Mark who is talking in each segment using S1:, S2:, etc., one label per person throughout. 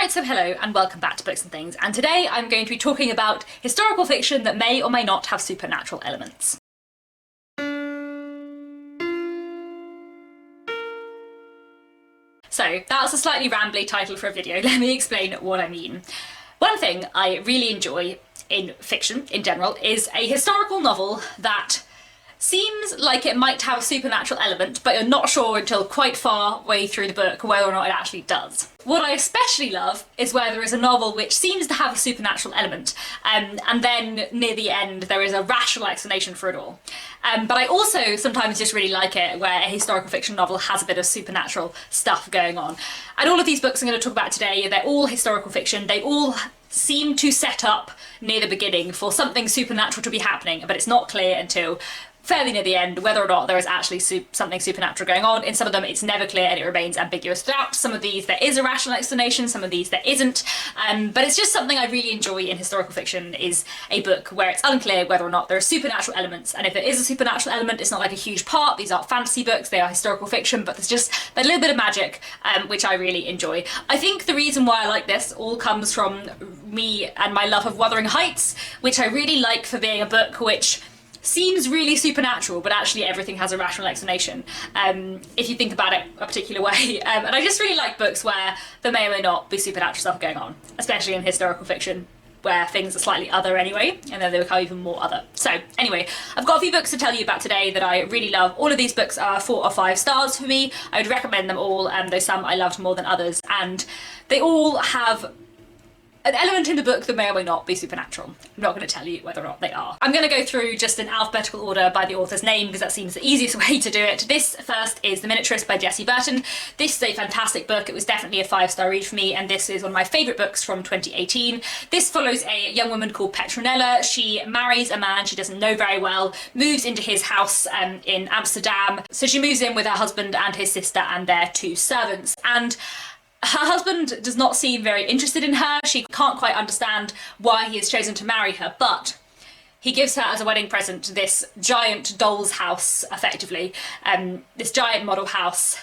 S1: Right, so hello and welcome back to Books and Things, and today I'm going to be talking about historical fiction that may or may not have supernatural elements. So that was a slightly rambly title for a video. Let me explain what I mean. One thing I really enjoy in fiction in general is a historical novel that seems like it might have a supernatural element, but you're not sure until quite far way through the book whether or not it actually does. What I especially love is where there is a novel which seems to have a supernatural element, and then near the end there is a rational explanation for it all. But I also sometimes just really like it where a historical fiction novel has a bit of supernatural stuff going on. And all of these books I'm going to talk about today, they're all historical fiction. They all seem to set up near the beginning for something supernatural to be happening, but it's not clear until fairly near the end whether or not there is actually something supernatural going on. In some of them it's never clear and it remains ambiguous throughout. Some of these there is a rational explanation, some of these there isn't, but it's just something I really enjoy in historical fiction, is a book where it's unclear whether or not there are supernatural elements, and if there is a supernatural element it's not like a huge part. These aren't fantasy books, they are historical fiction, but there's just that little bit of magic which I really enjoy. I think the reason why I like this all comes from me and my love of Wuthering Heights, which I really like for being a book which seems really supernatural, but actually everything has a rational explanation, if you think about it a particular way. And I just really like books where there may or may not be supernatural stuff going on, especially in historical fiction, where things are slightly other anyway, and then they become even more other. So anyway, I've got a few books to tell you about today that I really love. All of these books are 4 or 5 stars for me. I would recommend them all, though some I loved more than others, and they all have an element in the book that may or may not be supernatural. I'm not going to tell you whether or not they are. I'm going to go through just in alphabetical order by the author's name because that seems the easiest way to do it. This first is The Miniaturist by Jessie Burton. This is a fantastic book. It was definitely a 5-star read for me, and this is one of my favourite books from 2018. This follows a young woman called Petronella. She marries a man she doesn't know very well, moves into his house in Amsterdam. So she moves in with her husband and his sister and their 2 servants. And her husband does not seem very interested in her. She can't quite understand why he has chosen to marry her, but he gives her as a wedding present this giant doll's house, effectively, this giant model house,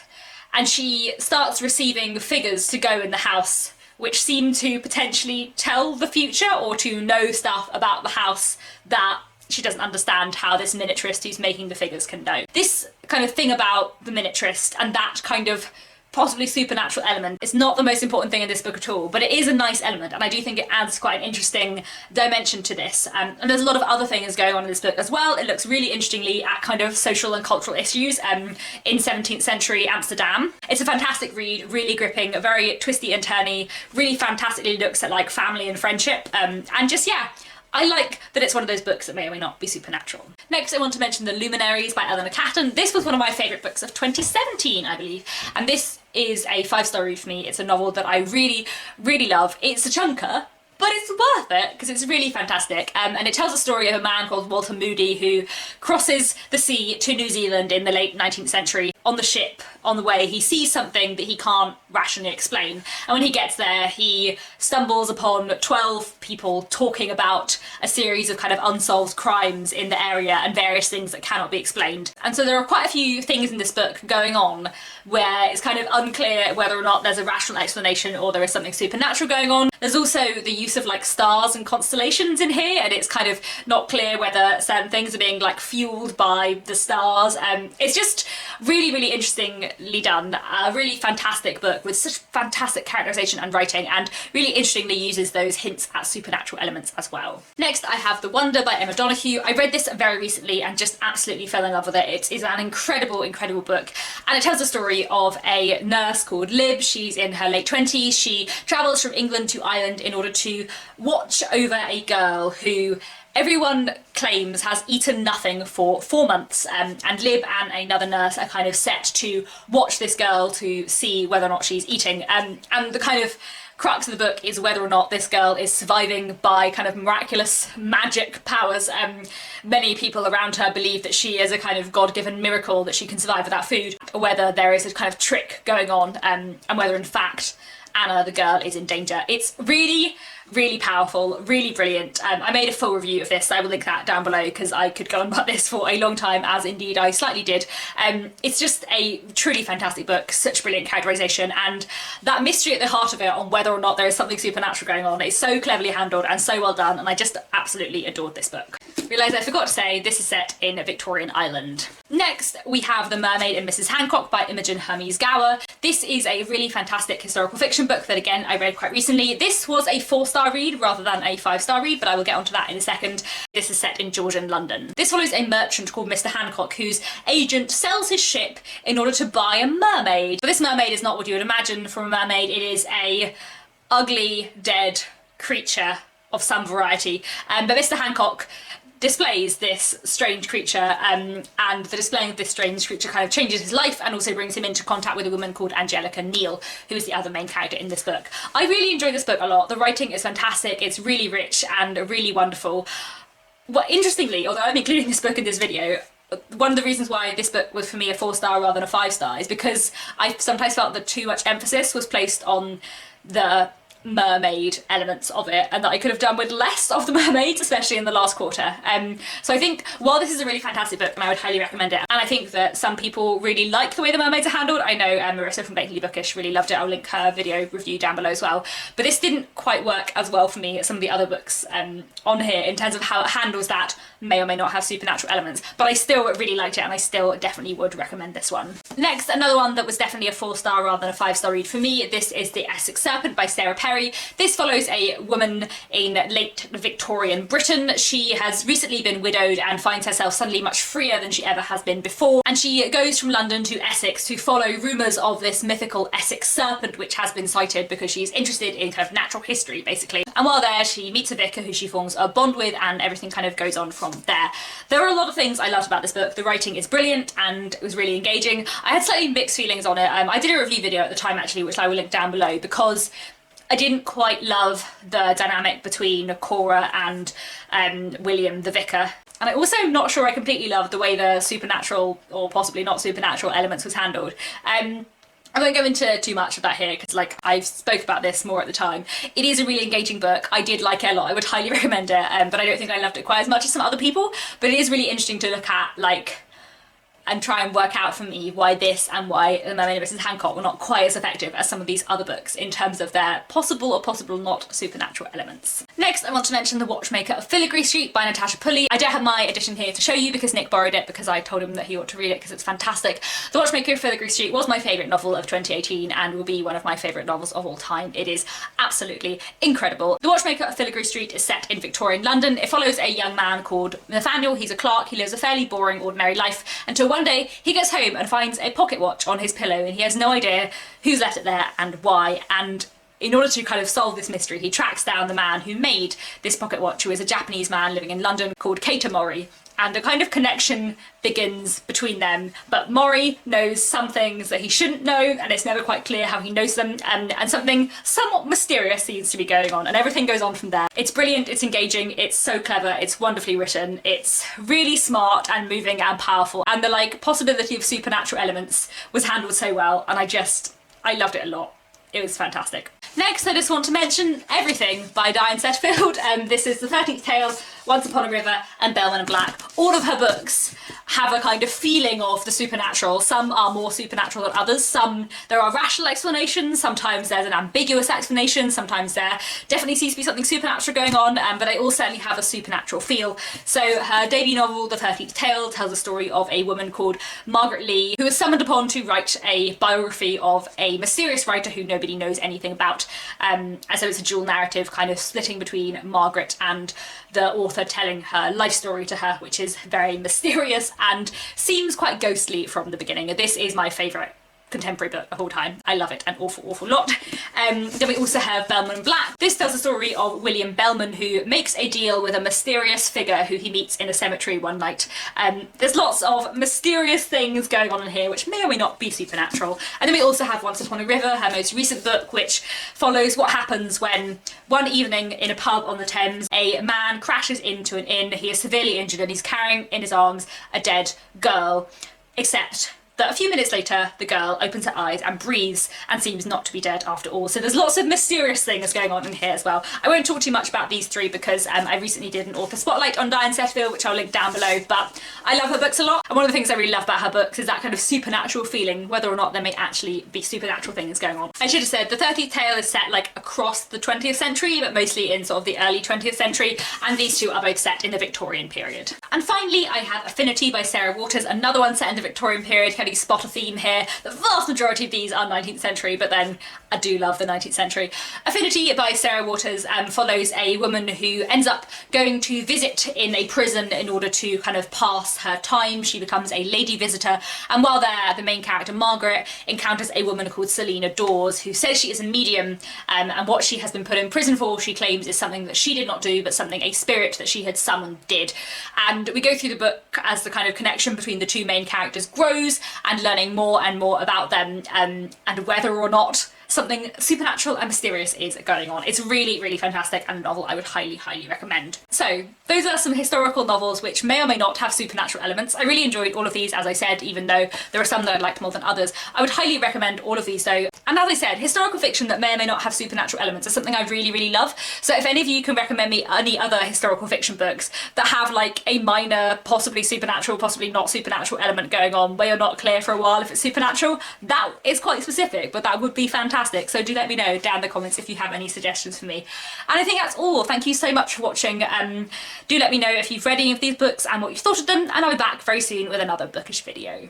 S1: and she starts receiving figures to go in the house which seem to potentially tell the future or to know stuff about the house that she doesn't understand how this miniaturist who's making the figures can know. This kind of thing about the miniaturist and that kind of possibly supernatural element is not the most important thing in this book at all, but it is a nice element, and I do think it adds quite an interesting dimension to this. And there's a lot of other things going on in this book as well. It looks really interestingly at kind of social and cultural issues in 17th century Amsterdam. It's a fantastic read, really gripping, very twisty and turny, really fantastically looks at like family and friendship, and just, yeah, I like that it's one of those books that may or may not be supernatural. Next, I want to mention The Luminaries by Eleanor Catton. This was one of my favourite books of 2017, I believe, and this is a 5-star read for me. It's a novel that I really, really love. It's a chunker, but it's worth it because it's really fantastic, and it tells a story of a man called Walter Moody who crosses the sea to New Zealand in the late 19th century. On the ship, on the way, he sees something that he can't rationally explain, and when he gets there he stumbles upon 12 people talking about a series of kind of unsolved crimes in the area and various things that cannot be explained. And so there are quite a few things in this book going on where it's kind of unclear whether or not there's a rational explanation or there is something supernatural going on. There's also the use of like stars and constellations in here, and it's kind of not clear whether certain things are being like fueled by the stars. It's just really, really interestingly done. A really fantastic book with such fantastic characterization and writing, and really interestingly uses those hints at supernatural elements as well. Next, I have The Wonder by Emma Donoghue. I read this very recently and just absolutely fell in love with it. It is an incredible, incredible book, and it tells the story of a nurse called Lib. She's in her late 20s. She travels from England to Ireland in order to watch over a girl who everyone claims has eaten nothing for 4 months, and Lib and another nurse are kind of set to watch this girl to see whether or not she's eating, and the kind of crux of the book is whether or not this girl is surviving by kind of miraculous magic powers. Many people around her believe that she is a kind of God-given miracle that she can survive without food, or whether there is a kind of trick going on, and whether in fact Anna, the girl, is in danger. It's really, really powerful, really brilliant. I made a full review of this, so I will link that down below because I could go on about this for a long time, as indeed I slightly did. It's just a truly fantastic book, such brilliant characterisation, and that mystery at the heart of it on whether or not there is something supernatural going on is so cleverly handled and so well done, and I just absolutely adored this book. Realised I forgot to say this is set in Victorian Ireland. Next we have The Mermaid and Mrs. Hancock by Imogen Hermes Gower. This is a really fantastic historical fiction book that again I read quite recently. This was a 4-star read rather than a 5-star read, but I will get onto that in a second. This is set in Georgian London. This follows a merchant called Mr. Hancock whose agent sells his ship in order to buy a mermaid. But this mermaid is not what you would imagine from a mermaid. It is a ugly, dead creature of some variety. But Mr. Hancock displays this strange creature, and the displaying of this strange creature kind of changes his life and also brings him into contact with a woman called Angelica Neal, who is the other main character in this book. I really enjoy this book a lot. The writing is fantastic, it's really rich and really wonderful. Well, interestingly, although I'm including this book in this video, one of the reasons why this book was for me a 4-star rather than a 5-star is because I sometimes felt that too much emphasis was placed on the mermaid elements of it, and that I could have done with less of the mermaids, especially in the last quarter. So I think while this is a really fantastic book and I would highly recommend it, and I think that some people really like the way the mermaids are handled. I know Marissa from Bakely Bookish really loved it. I'll link her video review down below as well, but this didn't quite work as well for me as some of the other books on here in terms of how it handles that may or may not have supernatural elements, but I still really liked it and I still definitely would recommend this one. Next, another one that was definitely a 4-star rather than a 5-star read for me. This is The Essex Serpent by Sarah Perry. This follows a woman in late Victorian Britain. She has recently been widowed and finds herself suddenly much freer than she ever has been before, and she goes from London to Essex to follow rumours of this mythical Essex serpent which has been sighted, because she's interested in kind of natural history basically. And while there she meets a vicar who she forms a bond with, and everything kind of goes on from there. There are a lot of things I loved about this book. The writing is brilliant and it was really engaging. I had slightly mixed feelings on it. I did a review video at the time actually, which I will link down below, because I didn't quite love the dynamic between Cora and William the vicar. And I also am not sure I completely loved the way the supernatural, or possibly not supernatural, elements was handled. I won't go into too much of that here because like I spoke about this more at the time. It is a really engaging book. I did like it a lot. I would highly recommend it, but I don't think I loved it quite as much as some other people. But it is really interesting to look at, like, and try and work out for me why this and why The Mermaid and Mrs. Hancock were not quite as effective as some of these other books in terms of their possible or possible not supernatural elements. Next, I want to mention The Watchmaker of Filigree Street by Natasha Pulley. I don't have my edition here to show you because Nick borrowed it because I told him that he ought to read it because it's fantastic. The Watchmaker of Filigree Street was my favourite novel of 2018 and will be one of my favourite novels of all time. It is absolutely incredible. The Watchmaker of Filigree Street is set in Victorian London. It follows a young man called Nathaniel. He's a clerk. He lives a fairly boring, ordinary life until one day he gets home and finds a pocket watch on his pillow, and he has no idea who's left it there and why. And in order to kind of solve this mystery, he tracks down the man who made this pocket watch, who is a Japanese man living in London called Keita Mori. And a kind of connection begins between them, but Mori knows some things that he shouldn't know, and it's never quite clear how he knows them, and something somewhat mysterious seems to be going on, and everything goes on from there. It's brilliant, it's engaging, it's so clever, it's wonderfully written, it's really smart and moving and powerful, and the like possibility of supernatural elements was handled so well, and I loved it a lot. It was fantastic. Next, I just want to mention Everything by Diane Setterfield. This is The 13th Tale, Once Upon a River, and Bellman and Black. All of her books have a kind of feeling of the supernatural. Some are more supernatural than others. There are rational explanations, sometimes there's an ambiguous explanation, sometimes there definitely seems to be something supernatural going on, but they all certainly have a supernatural feel. So her debut novel, The 13th Tale, tells the story of a woman called Margaret Lee, who is summoned upon to write a biography of a mysterious writer who nobody knows anything about. And so it's a dual narrative kind of splitting between Margaret and the author telling her life story to her, which is very mysterious and seems quite ghostly from the beginning. This is my favourite contemporary book of all time. I love it an awful lot. Then we also have Bellman and Black. This tells the story of William Bellman, who makes a deal with a mysterious figure who he meets in a cemetery one night. There's lots of mysterious things going on in here which may or may not be supernatural. And then we also have Once Upon a River, her most recent book, which follows what happens when one evening in a pub on the Thames a man crashes into an inn. He is severely injured and he's carrying in his arms a dead girl, except that a few minutes later the girl opens her eyes and breathes and seems not to be dead after all. So there's lots of mysterious things going on in here as well. I won't talk too much about these three because I recently did an author spotlight on Diane Setterfield, which I'll link down below, but I love her books a lot, and one of the things I really love about her books is that kind of supernatural feeling, whether or not there may actually be supernatural things going on. I should have said the 13th tale is set like across the 20th century, but mostly in sort of the early 20th century, and these two are both set in the Victorian period. And finally I have Affinity by Sarah Waters, another one set in the Victorian period. Can you spot a theme here? The vast majority of these are 19th century, but then I do love the 19th century. Affinity by Sarah Waters follows a woman who ends up going to visit in a prison in order to kind of pass her time. She becomes a lady visitor, and while there the main character Margaret encounters a woman called Selina Dawes who says she is a medium, and what she has been put in prison for she claims is something that she did not do, but something a spirit that she had summoned did. And we go through the book as the kind of connection between the two main characters grows, and learning more and more about them, and whether or not something supernatural and mysterious is going on. It's really, really fantastic, and a novel I would highly, highly recommend. So those are some historical novels which may or may not have supernatural elements. I really enjoyed all of these, as I said, even though there are some that I liked more than others. I would highly recommend all of these though. And as I said, historical fiction that may or may not have supernatural elements is something I really, really love. So if any of you can recommend me any other historical fiction books that have like a minor, possibly supernatural, possibly not supernatural element going on, where you're not clear for a while if it's supernatural, that is quite specific, but that would be fantastic. So do let me know down in the comments if you have any suggestions for me. And I think that's all. Thank you so much for watching. Do let me know if you've read any of these books and what you thought of them, and I'll be back very soon with another bookish video.